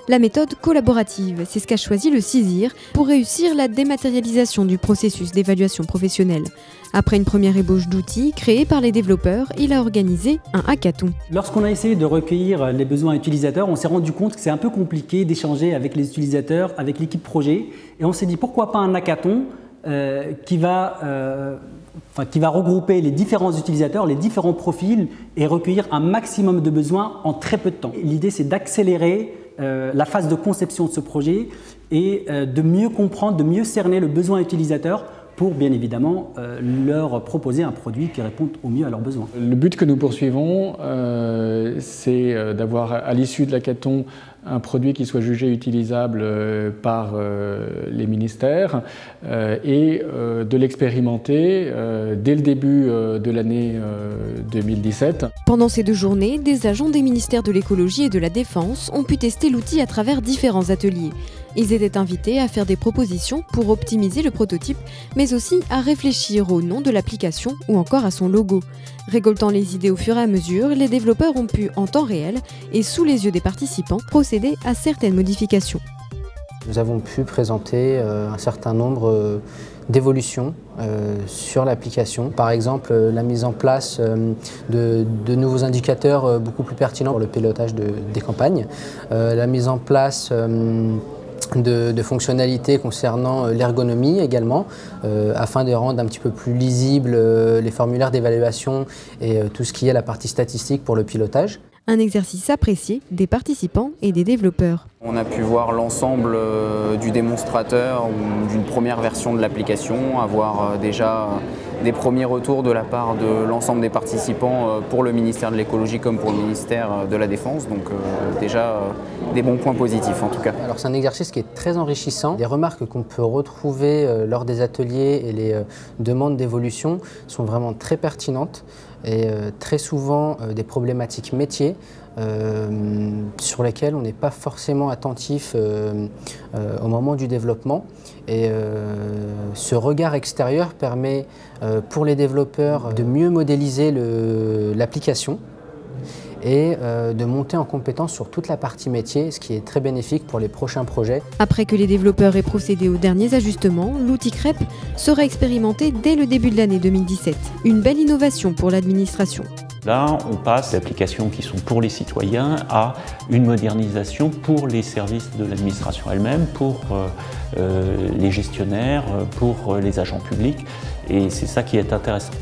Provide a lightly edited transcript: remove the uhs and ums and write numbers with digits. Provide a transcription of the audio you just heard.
La méthode collaborative, c'est ce qu'a choisi le CISIR pour réussir la dématérialisation du processus d'évaluation professionnelle. Après une première ébauche d'outils créés par les développeurs, il a organisé un hackathon. Lorsqu'on a essayé de recueillir les besoins utilisateurs, on s'est rendu compte que c'est un peu compliqué d'échanger avec les utilisateurs, avec l'équipe projet. Et on s'est dit pourquoi pas un hackathon qui va regrouper les différents utilisateurs, les différents profils et recueillir un maximum de besoins en très peu de temps. L'idée, c'est d'accélérer la phase de conception de ce projet et de mieux comprendre, de mieux cerner le besoin utilisateur pour bien évidemment leur proposer un produit qui réponde au mieux à leurs besoins. Le but que nous poursuivons, c'est d'avoir à l'issue de l'hackathon un produit qui soit jugé utilisable par les ministères et de l'expérimenter dès le début de l'année 2017. Pendant ces 2 journées, des agents des ministères de l'écologie et de la défense ont pu tester l'outil à travers différents ateliers. Ils étaient invités à faire des propositions pour optimiser le prototype, mais aussi à réfléchir au nom de l'application ou encore à son logo. Récoltant les idées au fur et à mesure, les développeurs ont pu, en temps réel et sous les yeux des participants, procéder à certaines modifications. Nous avons pu présenter un certain nombre d'évolutions sur l'application. Par exemple, la mise en place de nouveaux indicateurs beaucoup plus pertinents pour le pilotage des campagnes, la mise en place de fonctionnalités concernant l'ergonomie également, afin de rendre un petit peu plus lisibles les formulaires d'évaluation et tout ce qui est la partie statistique pour le pilotage. Un exercice apprécié des participants et des développeurs. On a pu voir l'ensemble du démonstrateur ou d'une première version de l'application, avoir déjà des premiers retours de la part de l'ensemble des participants pour le ministère de l'écologie comme pour le ministère de la Défense, donc déjà des bons points positifs en tout cas. Alors c'est un exercice qui est très enrichissant. Les remarques qu'on peut retrouver lors des ateliers et les demandes d'évolution sont vraiment très pertinentes et très souvent des problématiques métiers sur lesquelles on n'est pas forcément attentif au moment du développement. Et ce regard extérieur permet pour les développeurs de mieux modéliser l'application et de monter en compétence sur toute la partie métier, ce qui est très bénéfique pour les prochains projets. Après que les développeurs aient procédé aux derniers ajustements, l'outil CREP sera expérimenté dès le début de l'année 2017. Une belle innovation pour l'administration. Là, on passe d'applications qui sont pour les citoyens à une modernisation pour les services de l'administration elle-même, pour les gestionnaires, pour les agents publics, et c'est ça qui est intéressant.